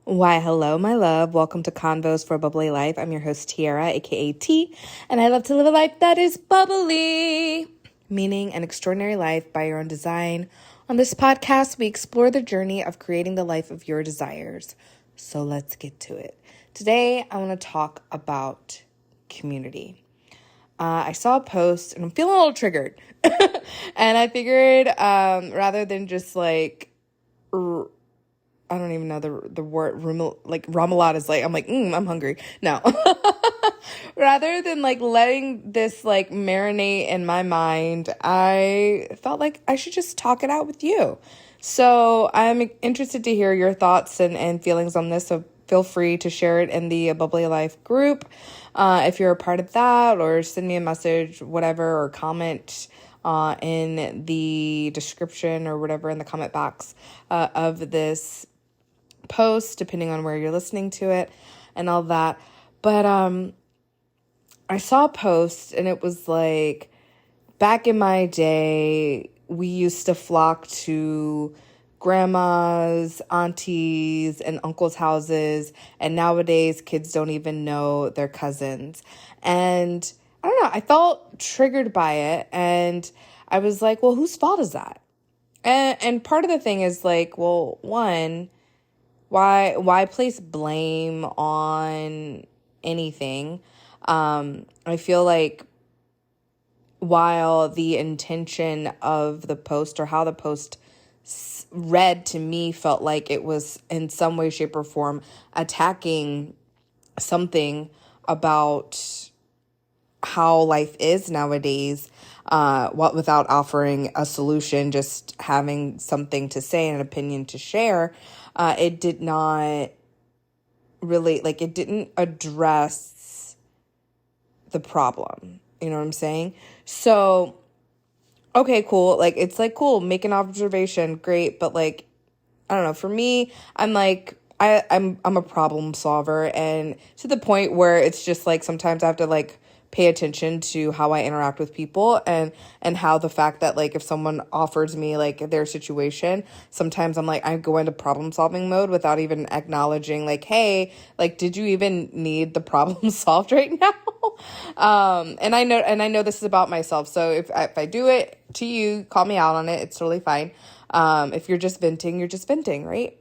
Why, hello, my love. Welcome to Convos for A Bubbly Life. I'm your host, Tiara, aka T, and I love to live a life that is bubbly, meaning an extraordinary life by your own design. On this podcast, we explore the journey of creating the life of your desires. So let's get to it. Today, I want to talk about community. I saw a post, and I'm feeling a little triggered. And I figured rather than just I don't even know the word, remoulade is I'm hungry. No. Rather than letting this marinate in my mind, I felt like I should just talk it out with you. So I'm interested to hear your thoughts and feelings on this. So feel free to share it in the A Bubbly Life group. If you're a part of that, or send me a message, whatever, or comment in the description or whatever in the comment box of this post, depending on where you're listening to it and all that. But I saw a post, and it was like, back in my day, we used to flock to grandmas, aunties, and uncles' houses, and nowadays kids don't even know their cousins. And I don't know, I felt triggered by it, and I was like, well, whose fault is that? And part of the thing is one, why place blame on anything? I feel like while the intention of the post, or how the post read to me, felt like it was in some way, shape, or form attacking something about how life is nowadays, without offering a solution, just having something to say and an opinion to share. It did not really, it didn't address the problem. You know what I'm saying? So, okay, cool. Cool, make an observation, great. But I don't know, for me, I'm a problem solver, and to the point where it's just sometimes I have to pay attention to how I interact with people, and how the fact that if someone offers me their situation, sometimes I go into problem solving mode without even acknowledging hey, did you even need the problem solved right now? And I know this is about myself. So if I do it to you, call me out on it. It's totally fine. If you're just venting, you're just venting, right?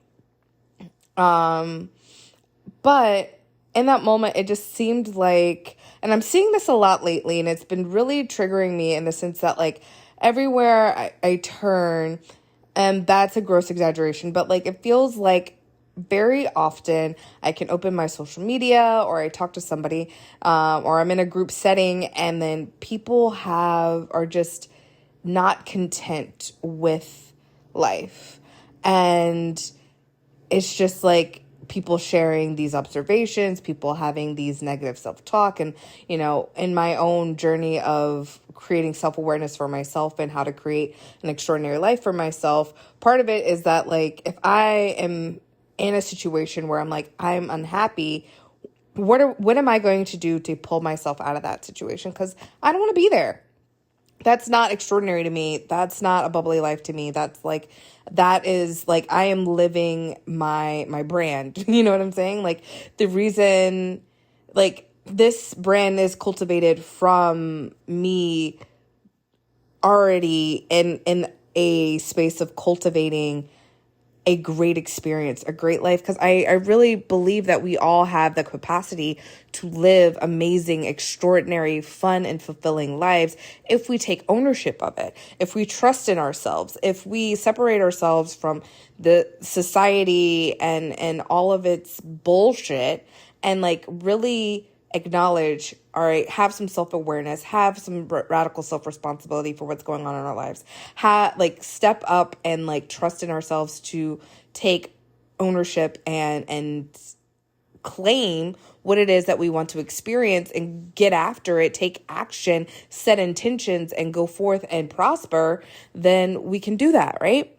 But in that moment, it just seemed and I'm seeing this a lot lately, and it's been really triggering me in the sense that everywhere I turn, and that's a gross exaggeration, but it feels very often I can open my social media, or I talk to somebody, or I'm in a group setting, and then people are just not content with life. And it's just people sharing these observations, people having these negative self-talk. And, in my own journey of creating self-awareness for myself and how to create an extraordinary life for myself, part of it is that if I am in a situation where I'm unhappy, what am I going to do to pull myself out of that situation? Because I don't want to be there. That's not extraordinary to me. That's not a bubbly life to me. That's that is I am living my brand. You know what I'm saying? The reason this brand is cultivated from me already in a space of cultivating a great experience, a great life. Because I really believe that we all have the capacity to live amazing, extraordinary, fun, and fulfilling lives if we take ownership of it, if we trust in ourselves, if we separate ourselves from the society and all of its bullshit, and really acknowledge, all right, have some self-awareness, have some radical self-responsibility for what's going on in our lives, step up and trust in ourselves to take ownership and claim what it is that we want to experience and get after it, take action, set intentions, and go forth and prosper, then we can do that, right?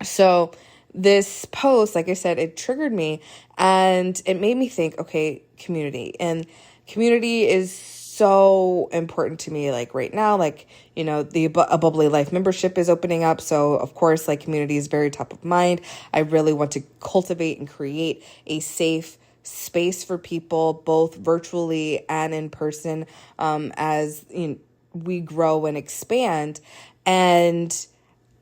So this post, like I said, it triggered me, and it made me think, okay, community. And community is so important to me. Like right now, like, the A Bubbly Life membership is opening up. So of course, like community is very top of mind. I really want to cultivate and create a safe space for people, both virtually and in person, as we grow and expand. And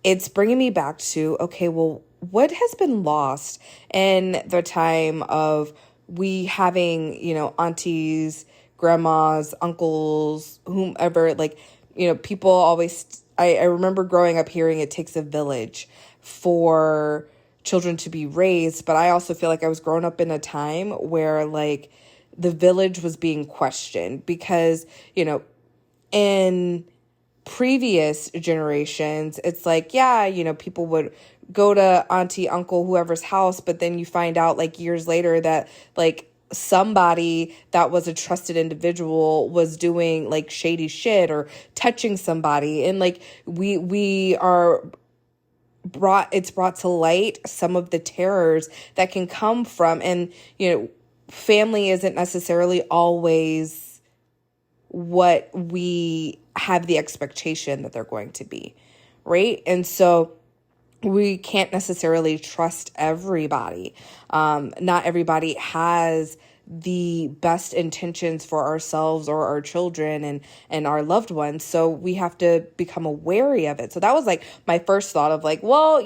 it's bringing me back to, okay, well, what has been lost in the time of we having, aunties, grandmas, uncles, whomever, like, people always, I remember growing up hearing it takes a village for children to be raised, but I also feel like I was growing up in a time where like the village was being questioned because, in previous generations, it's like, yeah, people would go to auntie, uncle, whoever's house, but then you find out like years later that like somebody that was a trusted individual was doing like shady shit or touching somebody. And like we are brought to light some of the terrors that can come from, and family isn't necessarily always what we have the expectation that they're going to be, right? And so we can't necessarily trust everybody. Not everybody has the best intentions for ourselves or our children and our loved ones. So we have to become wary of it. So that was like my first thought of like, well,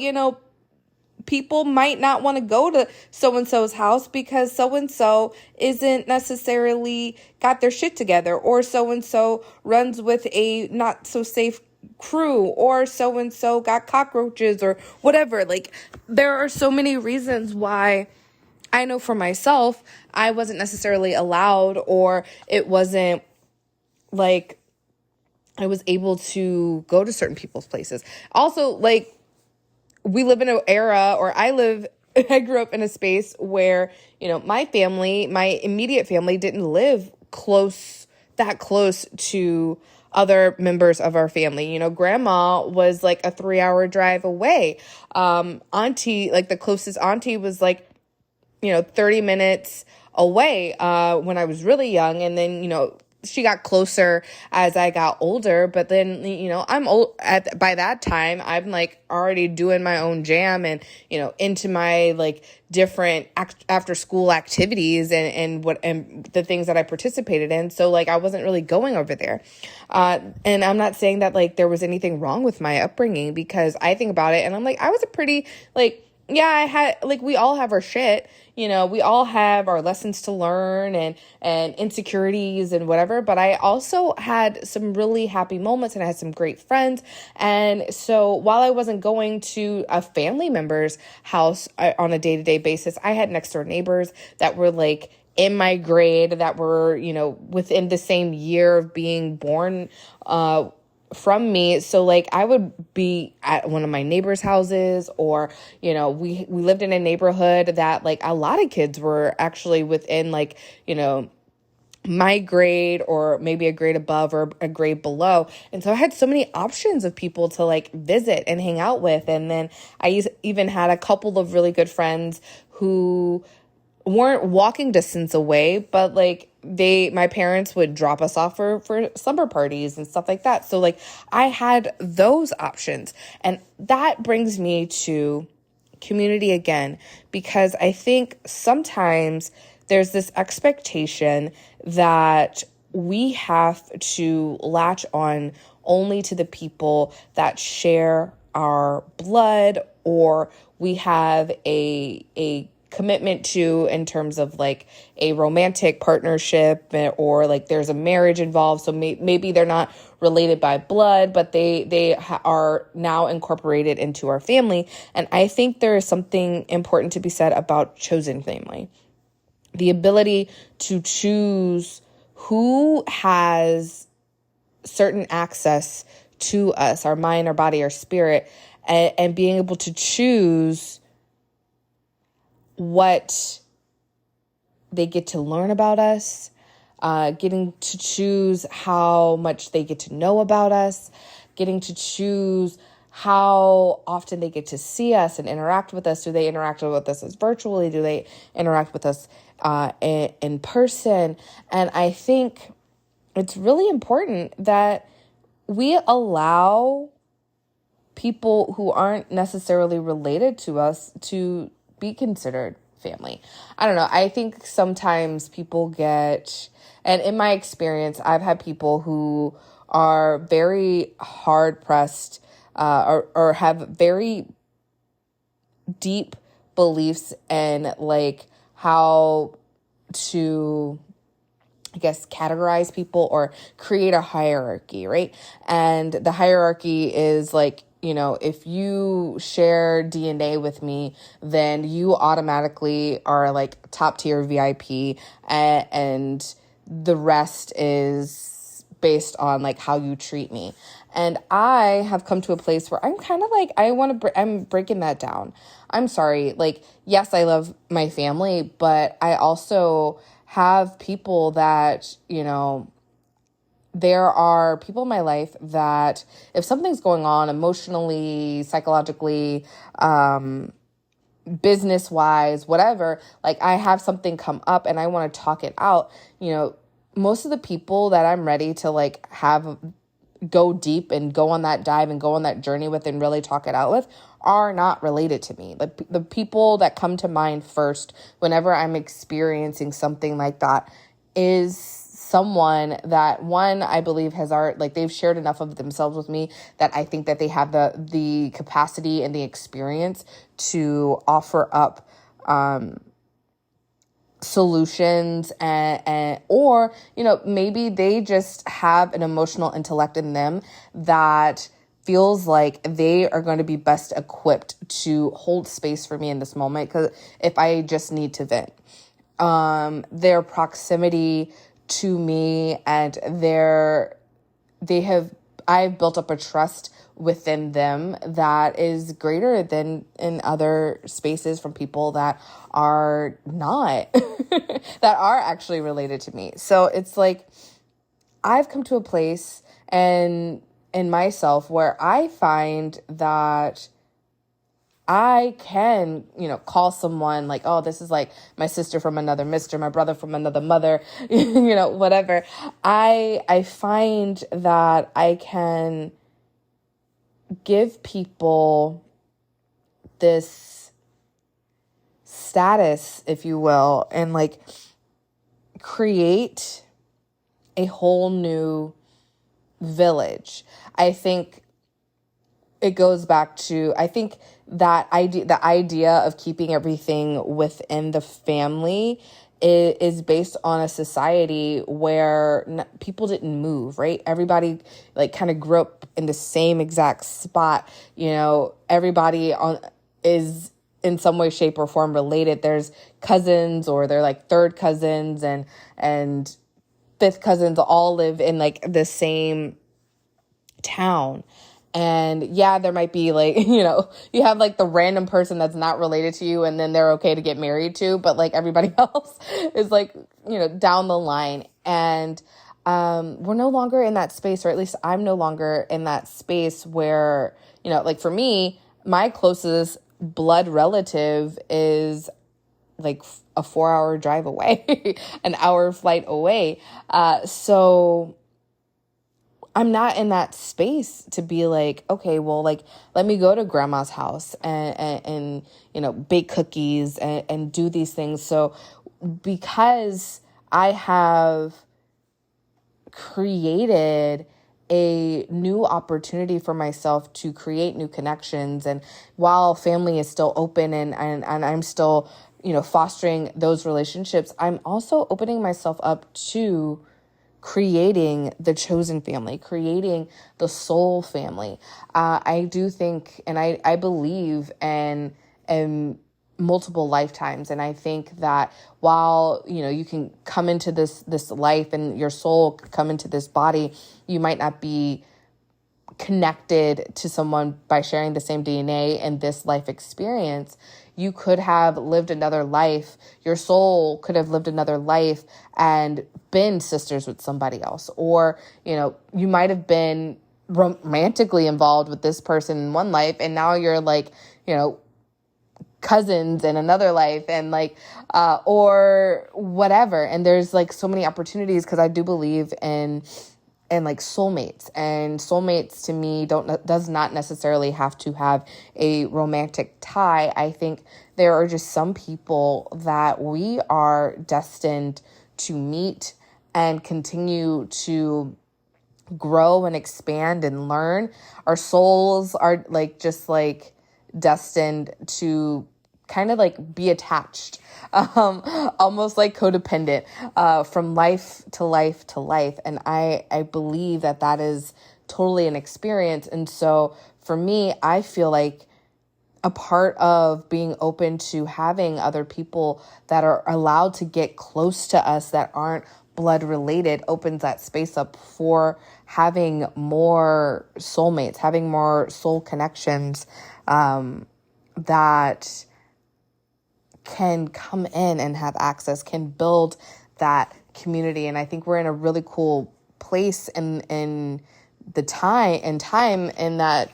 people might not want to go to so-and-so's house because so-and-so isn't necessarily got their shit together, or so-and-so runs with a not so safe crew, or so-and-so got cockroaches or whatever. Like there are so many reasons why I know for myself, I wasn't necessarily allowed, or it wasn't like I was able to go to certain people's places. Also, like we live in an era, or I grew up in a space where, my family, my immediate family didn't live that close to other members of our family. Grandma was like a 3-hour drive away. Auntie, like the closest auntie was like, 30 minutes away, when I was really young. And then, she got closer as I got older, but then, I'm old by that time. I'm like already doing my own jam and, into my like different after school activities and the things that I participated in. So like, I wasn't really going over there. And I'm not saying that like there was anything wrong with my upbringing, because I think about it and I'm like, I was a pretty like, yeah, I had like, we all have our shit, we all have our lessons to learn and insecurities and whatever. But I also had some really happy moments and I had some great friends. And so while I wasn't going to a family member's house on a day-to-day basis, I had next door neighbors that were like in my grade, that were, within the same year of being born, from me. So like I would be at one of my neighbors' houses, or, we lived in a neighborhood that like a lot of kids were actually within like, my grade or maybe a grade above or a grade below. And so I had so many options of people to like visit and hang out with. And then I even had a couple of really good friends who weren't walking distance away, but like my parents would drop us off for slumber parties and stuff like that. So like I had those options, and that brings me to community again, because I think sometimes there's this expectation that we have to latch on only to the people that share our blood, or we have a commitment to in terms of like a romantic partnership, or like there's a marriage involved. So maybe they're not related by blood, but they are now incorporated into our family. And I think there is something important to be said about chosen family. The ability to choose who has certain access to us, our mind, our body, our spirit, and being able to choose what they get to learn about us, getting to choose how much they get to know about us, getting to choose how often they get to see us and interact with us. Do they interact with us as virtually? Do they interact with us in person? And I think it's really important that we allow people who aren't necessarily related to us to be considered family. I don't know. I think sometimes people get, and in my experience, I've had people who are very hard pressed or have very deep beliefs in like how to, I guess, categorize people or create a hierarchy, right? And the hierarchy is like, if you share DNA with me, then you automatically are like top tier VIP, and the rest is based on like how you treat me. And I have come to a place where I'm kind of like, I'm breaking that down. I'm sorry. Like, yes, I love my family, but I also have people that, there are people in my life that if something's going on emotionally, psychologically, business-wise, whatever, like I have something come up and I want to talk it out, most of the people that I'm ready to like have go deep and go on that dive and go on that journey with and really talk it out with are not related to me. Like the people that come to mind first whenever I'm experiencing something like that is someone that, one, I believe they've shared enough of themselves with me that I think that they have the capacity and the experience to offer up solutions or maybe they just have an emotional intellect in them that feels like they are going to be best equipped to hold space for me in this moment, because if I just need to vent, their proximity to me and I've built up a trust within them that is greater than in other spaces from people that are not, that are actually related to me. So it's like, I've come to a place in myself where I find that I can, call someone like, oh, this is like my sister from another mister, my brother from another mother, whatever. I find that I can give people this status, if you will, and like create a whole new village. I think it goes back to, I think that the idea of keeping everything within the family is based on a society where people didn't move, right? Everybody like kind of grew up in the same exact spot. Everybody is in some way, shape, or form related. There's cousins, or they're like third cousins and fifth cousins all live in like the same town. And yeah, there might be like, you have like the random person that's not related to you and then they're okay to get married to, but like everybody else is like, down the line. And we're no longer in that space, or at least I'm no longer in that space where, like for me, my closest blood relative is like a 4-hour drive away, an hour flight away. So I'm not in that space to be like, okay, well, like, let me go to grandma's house and bake cookies and do these things. So because I have created a new opportunity for myself to create new connections, and while family is still open and I'm still, fostering those relationships, I'm also opening myself up to creating the chosen family, creating the soul family. I do think, and I believe in multiple lifetimes. And I think that while, you can come into this life and your soul could come into this body, you might not be connected to someone by sharing the same DNA and this life experience. You could have lived another life. Your soul could have lived another life and been sisters with somebody else. Or, you might have been romantically involved with this person in one life, and now you're like, cousins in another life, and like, or whatever. And there's like so many opportunities, because I do believe in like soulmates, and soulmates to me does not necessarily have to have a romantic tie. I think there are just some people that we are destined to meet and continue to grow and expand and learn. Our souls are like just like destined to kind of like be attached, almost like codependent, from life to life to life. And I believe that is totally an experience. And so for me, I feel like a part of being open to having other people that are allowed to get close to us that aren't blood related opens that space up for having more soulmates, having more soul connections, that can come in and have access, can build that community. And I think we're in a really cool place in the time in that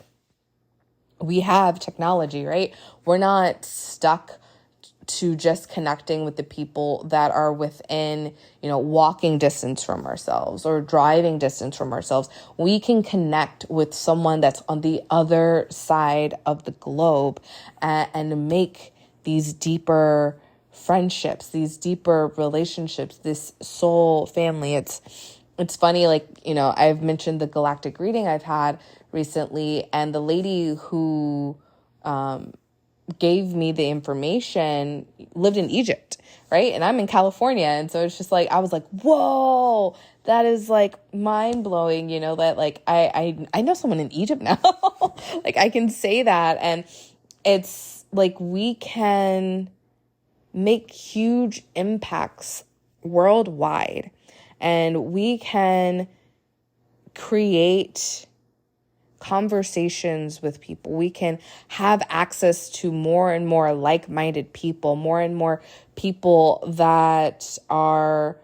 we have technology, right? We're not stuck to just connecting with the people that are within, walking distance from ourselves or driving distance from ourselves. We can connect with someone that's on the other side of the globe, and make these deeper friendships, these deeper relationships, this soul family. It's funny, like, I've mentioned the galactic reading I've had recently, and the lady who gave me the information lived in Egypt, right? And I'm in California. And so it's just like, I was like, whoa, that is like mind blowing, that like, I know someone in Egypt now. Like I can say that. And it's like, we can make huge impacts worldwide, and we can create conversations with people. We can have access to more and more like-minded people, more and more people that are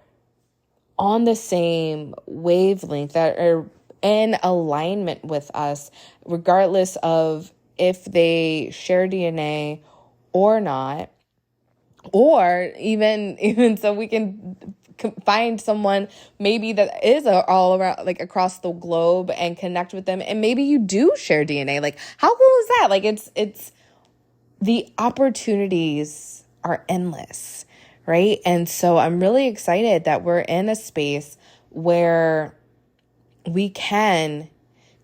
on the same wavelength, that are in alignment with us, regardless of if they share DNA or not, or even so we can find someone maybe that is all around, like across the globe, and connect with them. And maybe you do share DNA. Like, how cool is that? Like, it's the opportunities are endless, right? And so I'm really excited that we're in a space where we can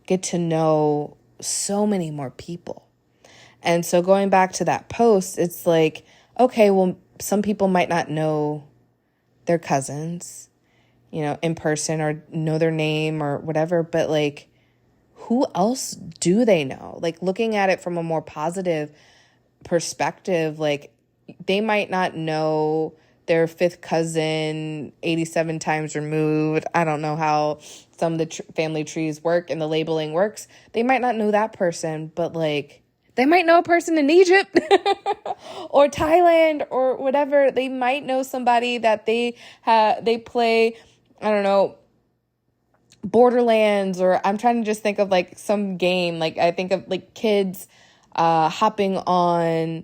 get to know so many more people. And so going back to that post, it's like, okay, well, some people might not know their cousins, in person, or know their name or whatever, but like, who else do they know? Like, looking at it from a more positive perspective, like, they might not know their fifth cousin 87 times removed. I don't know how some of the family trees work and the labeling works. They might not know that person, but like, they might know a person in Egypt or Thailand or whatever. They might know somebody that they play, I don't know, Borderlands, or I'm trying to just think of like some game. Like, I think of like kids hopping on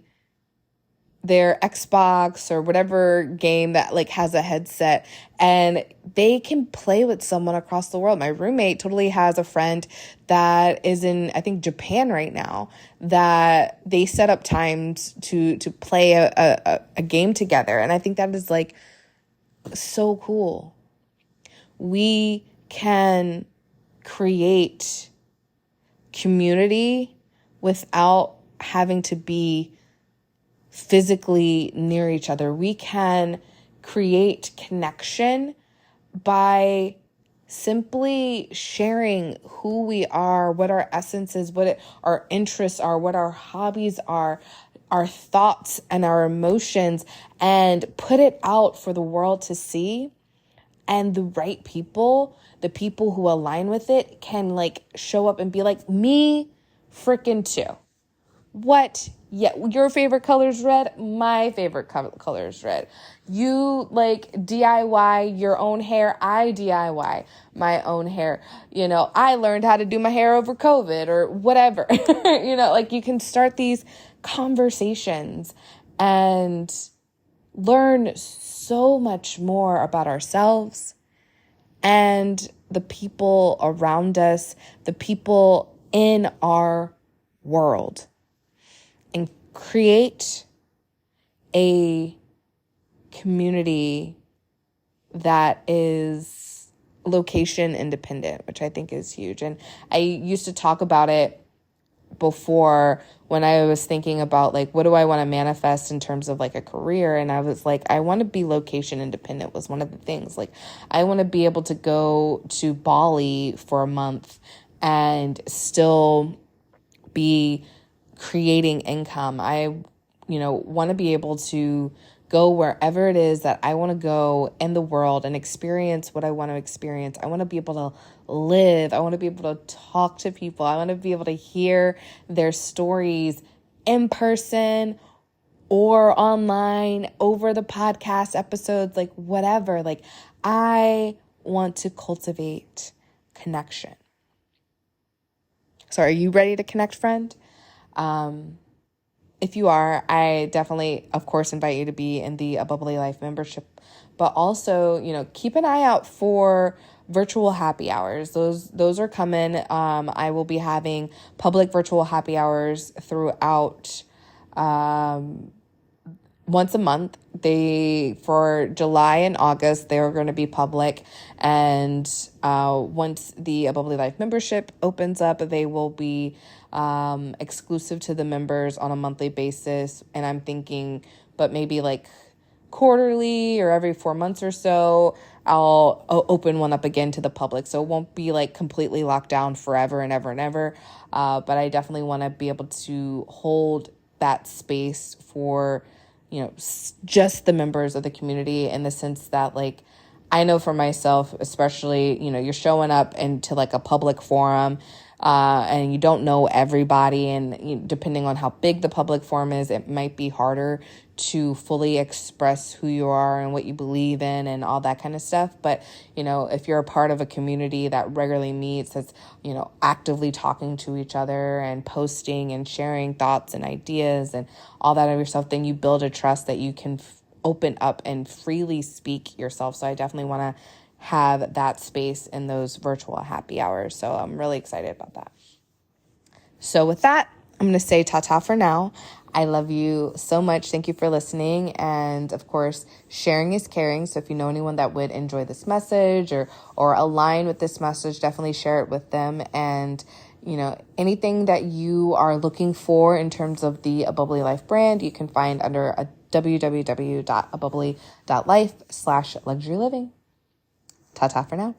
their Xbox or whatever game that like has a headset, and they can play with someone across the world. My roommate totally has a friend that is in, I think, Japan right now, that they set up times to play a game together. And I think that is like so cool. We can create community without having to be physically near each other. We can create connection by simply sharing who we are, what our essence is, our interests are, what our hobbies are, our thoughts and our emotions, and put it out for the world to see. And the right people, the people who align with it, can like show up and be like, me freaking too. What? Yeah, your favorite color is red. My favorite color is red. You like DIY your own hair. I DIY my own hair. I learned how to do my hair over COVID or whatever. Like, you can start these conversations and learn so much more about ourselves and the people around us, the people in our world, and create a community that is location independent, which I think is huge. And I used to talk about it before when I was thinking about like, what do I want to manifest in terms of like a career? And I was like, I want to be location independent was one of the things. Like, I want to be able to go to Bali for a month and still be creating income. I, want to be able to go wherever it is that I want to go in the world and experience what I want to experience. I want to be able to live. I want to be able to talk to people. I want to be able to hear their stories in person or online over the podcast episodes, like whatever. Like, I want to cultivate connection. So are you ready to connect, friend? If you are, I definitely, of course, invite you to be in the A Bubbly Life membership, but also, keep an eye out for virtual happy hours. Those are coming. I will be having public virtual happy hours throughout, once a month. For July and August, they are going to be public. And once the A Bubbly Life membership opens up, they will be exclusive to the members on a monthly basis. And I'm thinking, but maybe like quarterly or every 4 months or so, I'll open one up again to the public. So it won't be like completely locked down forever and ever and ever. But I definitely want to be able to hold that space for just the members of the community, in the sense that, like, I know for myself, especially, you're showing up into like a public forum, and you don't know everybody. And depending on how big the public forum is, it might be harder to fully express who you are and what you believe in and all that kind of stuff. But, if you're a part of a community that regularly meets, that's, actively talking to each other and posting and sharing thoughts and ideas and all that of yourself, then you build a trust that you can open up and freely speak yourself. So I definitely want to have that space in those virtual happy hours. So I'm really excited about that. So with that, I'm going to say ta-ta for now. I love you so much. Thank you for listening. And of course, sharing is caring. So if you know anyone that would enjoy this message or align with this message, definitely share it with them. And, anything that you are looking for in terms of the A Bubbly Life brand, you can find under a www.abubbly.life/luxury living. Ta-ta for now.